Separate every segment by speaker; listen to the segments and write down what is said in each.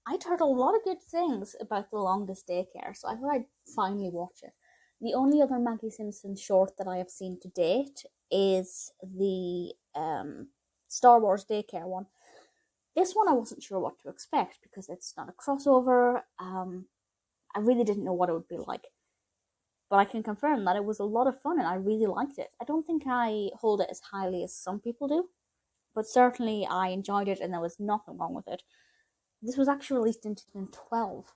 Speaker 1: I'd heard a lot of good things about The Longest Daycare, so I thought I'd finally watch it. The only other Maggie Simpson short that I have seen to date is the Star Wars Daycare one. This one I wasn't sure what to expect because it's not a crossover. I really didn't know what it would be like. But I can confirm that it was a lot of fun and I really liked it. I don't think I hold it as highly as some people do, but certainly I enjoyed it and there was nothing wrong with it. This was actually released in 2012,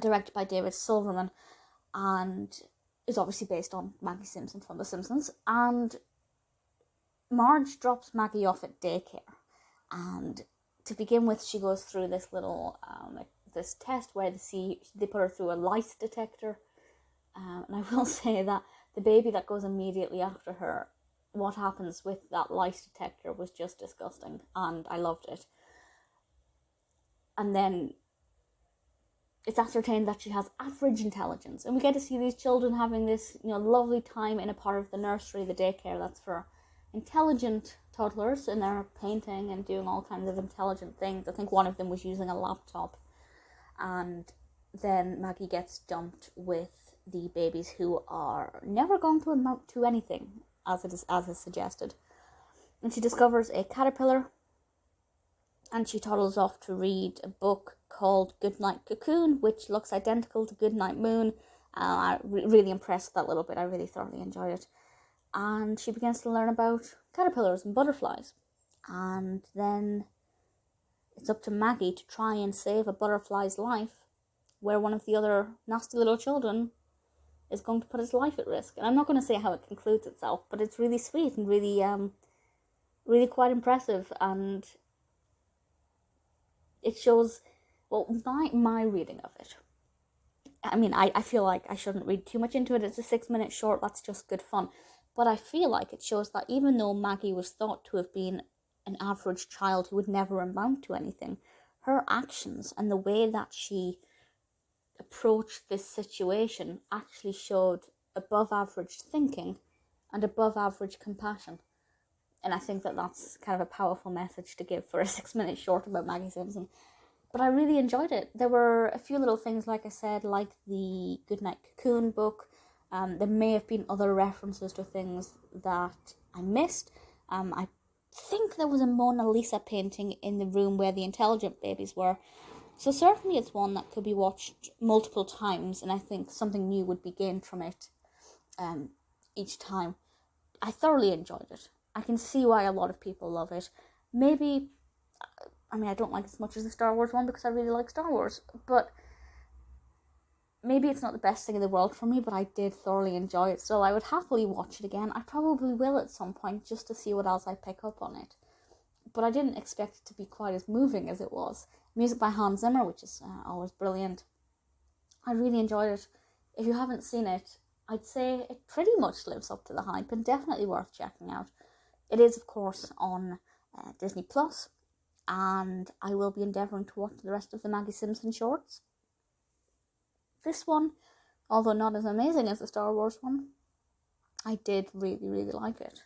Speaker 1: directed by David Silverman, and is obviously based on Maggie Simpson from The Simpsons. And Marge drops Maggie off at daycare, and to begin with, she goes through this little this test where they put her through a lice detector. And I will say that the baby that goes immediately after her, what happens with that lice detector was just disgusting, and I loved it. And then it's ascertained that she has average intelligence, and we get to see these children having this, lovely time in a part of the nursery, the daycare that's for intelligent toddlers, and they're painting and doing all kinds of intelligent things. I think one of them was using a laptop, and then Maggie gets dumped with the babies who are never going to amount to anything, as is suggested. And she discovers a caterpillar, and she toddles off to read a book called Goodnight Cocoon, which looks identical to Goodnight Moon. I really impressed with that little bit. I really thoroughly enjoyed it. And she begins to learn about caterpillars and butterflies. And then it's up to Maggie to try and save a butterfly's life, where one of the other nasty little children is going to put his life at risk. And I'm not going to say how it concludes itself, but it's really sweet and really quite impressive. And it shows, well, my reading of it. I mean, I feel like I shouldn't read too much into it. It's a 6-minute short, that's just good fun. But I feel like it shows that even though Maggie was thought to have been an average child who would never amount to anything, her actions and the way that she approached this situation actually showed above average thinking and above average compassion. And I think that that's kind of a powerful message to give for a 6-minute short about Maggie Simpson. But I really enjoyed it. There were a few little things, like I said, like the Goodnight Cocoon book. There may have been other references to things that I missed. I think there was a Mona Lisa painting in the room where the intelligent babies were. So certainly it's one that could be watched multiple times, and I think something new would be gained from it each time. I thoroughly enjoyed it. I can see why a lot of people love it. Maybe, I don't like it as much as the Star Wars one because I really like Star Wars, but maybe it's not the best thing in the world for me, but I did thoroughly enjoy it, so I would happily watch it again. I probably will at some point just to see what else I pick up on it. But I didn't expect it to be quite as moving as it was. Music by Hans Zimmer, which is always brilliant. I really enjoyed it. If you haven't seen it, I'd say it pretty much lives up to the hype and definitely worth checking out. It is, of course, on Disney Plus, and I will be endeavouring to watch the rest of the Maggie Simpson shorts. This one, although not as amazing as the Star Wars one, I did really, really like it.